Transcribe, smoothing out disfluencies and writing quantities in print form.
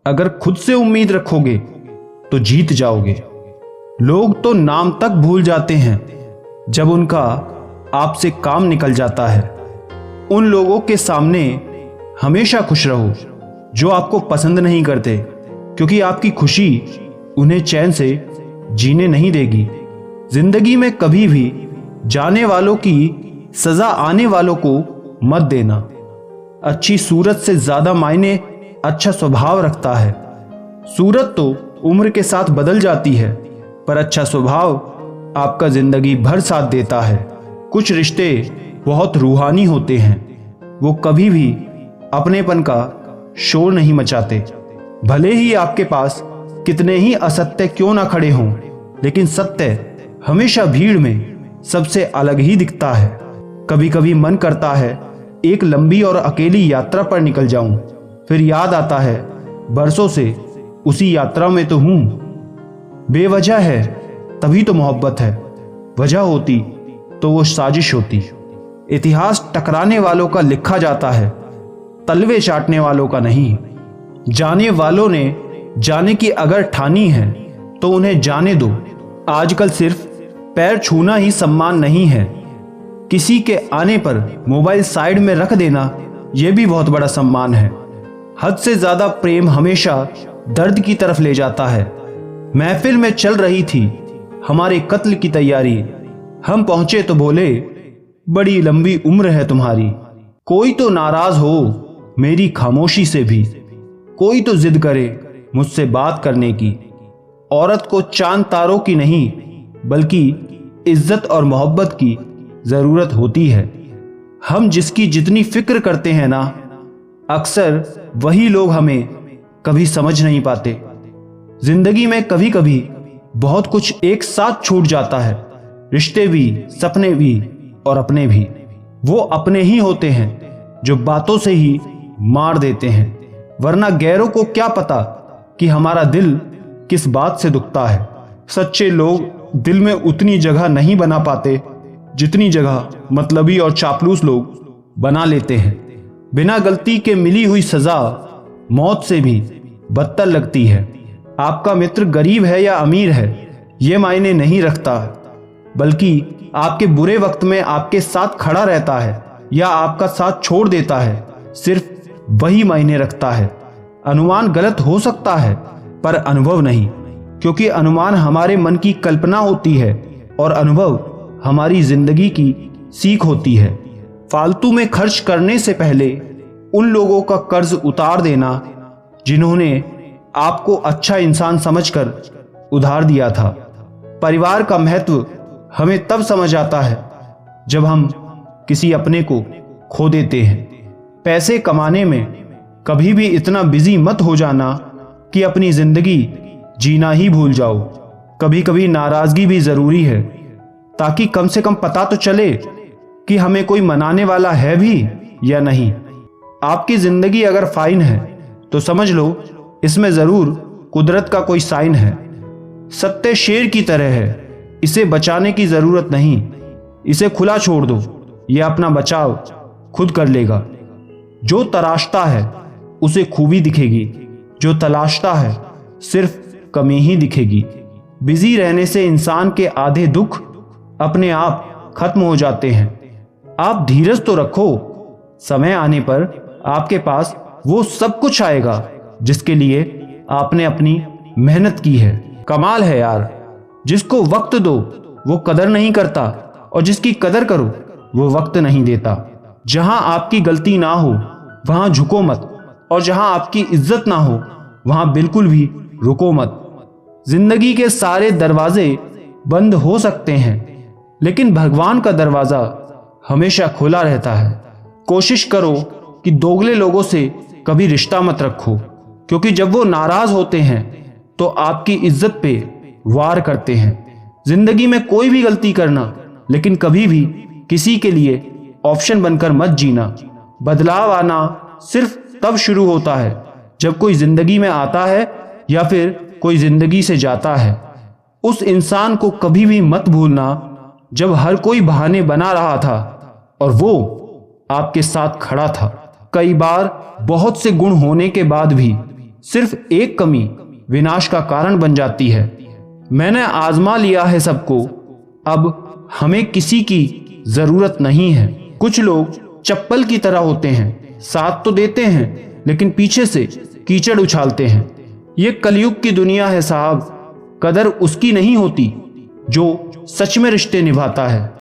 अगर खुद से उम्मीद रखोगे तो जीत जाओगे। लोग तो नाम तक भूल जाते हैं जब उनका आपसे काम निकल जाता है। उन लोगों के सामने हमेशा खुश रहो जो आपको पसंद नहीं करते, क्योंकि आपकी खुशी उन्हें चैन से जीने नहीं देगी। जिंदगी में कभी भी जाने वालों की सजा आने वालों को मत देना। अच्छी सूरत से ज्यादा मायने अच्छा स्वभाव रखता है। सूरत तो उम्र के साथ बदल जाती है, पर अच्छा स्वभाव आपका जिंदगी भर साथ देता है। कुछ रिश्ते बहुत रूहानी होते हैं, वो कभी भी अपनेपन का शोर नहीं मचाते। भले ही आपके पास कितने ही असत्य क्यों ना खड़े हों, लेकिन सत्य हमेशा भीड़ में सबसे अलग ही दिखता है। कभी कभी मन करता है एक लंबी और अकेली यात्रा पर निकल जाऊं, फिर याद आता है बरसों से उसी यात्रा में तो हूं। बेवजह है तभी तो मोहब्बत है, वजह होती तो वो साजिश होती। इतिहास टकराने वालों का लिखा जाता है, तलवे चाटने वालों का नहीं। जाने वालों ने जाने की अगर ठानी है तो उन्हें जाने दो। आजकल सिर्फ पैर छूना ही सम्मान नहीं है, किसी के आने पर मोबाइल साइड में रख देना यह भी बहुत बड़ा सम्मान है। हद से ज्यादा प्रेम हमेशा दर्द की तरफ ले जाता है। महफिल में चल रही थी हमारे कत्ल की तैयारी, हम पहुंचे तो बोले बड़ी लंबी उम्र है तुम्हारी। कोई तो नाराज हो मेरी खामोशी से भी, कोई तो जिद करे मुझसे बात करने की। औरत को चांद तारों की नहीं बल्कि इज्जत और मोहब्बत की जरूरत होती है। हम जिसकी जितनी फिक्र करते हैं ना, अक्सर वही लोग हमें कभी समझ नहीं पाते। जिंदगी में कभी कभी बहुत कुछ एक साथ छूट जाता है, रिश्ते भी, सपने भी और अपने भी। वो अपने ही होते हैं जो बातों से ही मार देते हैं, वरना गैरों को क्या पता कि हमारा दिल किस बात से दुखता है। सच्चे लोग दिल में उतनी जगह नहीं बना पाते जितनी जगह मतलबी और चापलूस लोग बना लेते हैं। बिना गलती के मिली हुई सजा मौत से भी बदतर लगती है। आपका मित्र गरीब है या अमीर है ये मायने नहीं रखता, बल्कि आपके बुरे वक्त में आपके साथ खड़ा रहता है या आपका साथ छोड़ देता है, सिर्फ वही मायने रखता है। अनुमान गलत हो सकता है पर अनुभव नहीं, क्योंकि अनुमान हमारे मन की कल्पना होती है और अनुभव हमारी जिंदगी की सीख होती है। फालतू में खर्च करने से पहले उन लोगों का कर्ज उतार देना जिन्होंने आपको अच्छा इंसान समझकर उधार दिया था। परिवार का महत्व हमें तब समझ आता है जब हम किसी अपने को खो देते हैं। पैसे कमाने में कभी भी इतना बिजी मत हो जाना कि अपनी जिंदगी जीना ही भूल जाओ। कभी कभी नाराजगी भी जरूरी है, ताकि कम से कम पता तो चले कि हमें कोई मनाने वाला है भी या नहीं। आपकी जिंदगी अगर फाइन है तो समझ लो इसमें जरूर कुदरत का कोई साइन है। सत्य शेर की तरह है, इसे बचाने की जरूरत नहीं, इसे खुला छोड़ दो, यह अपना बचाव खुद कर लेगा। जो तराशता है उसे खूबी दिखेगी, जो तलाशता है सिर्फ कमी ही दिखेगी। बिजी रहने से इंसान के आधे दुख अपने आप खत्म हो जाते हैं। आप धीरज तो रखो, समय आने पर आपके पास वो सब कुछ आएगा जिसके लिए आपने अपनी मेहनत की है। कमाल है यार, जिसको वक्त दो वो कदर नहीं करता, और जिसकी कदर करो वो वक्त नहीं देता। जहां आपकी गलती ना हो वहां झुको मत, और जहां आपकी इज्जत ना हो वहां बिल्कुल भी रुको मत। जिंदगी के सारे दरवाजे बंद हो सकते हैं, लेकिन भगवान का दरवाजा हमेशा खुला रहता है। कोशिश करो कि दोगले लोगों से कभी रिश्ता मत रखो, क्योंकि जब वो नाराज होते हैं तो आपकी इज्जत पे वार करते हैं। जिंदगी में कोई भी गलती करना, लेकिन कभी भी किसी के लिए ऑप्शन बनकर मत जीना। बदलाव आना सिर्फ तब शुरू होता है जब कोई जिंदगी में आता है या फिर कोई जिंदगी से जाता है। उस इंसान को कभी भी मत भूलना जब हर कोई बहाने बना रहा था और वो आपके साथ खड़ा था। कई बार बहुत से गुण होने के बाद भी सिर्फ एक कमी विनाश का कारण बन जाती है। मैंने आजमा लिया है सबको, अब हमें किसी की जरूरत नहीं है। कुछ लोग चप्पल की तरह होते हैं, साथ तो देते हैं लेकिन पीछे से कीचड़ उछालते हैं। ये कलयुग की दुनिया है साहब, कदर उसकी नहीं होती जो सच में रिश्ते निभाता है।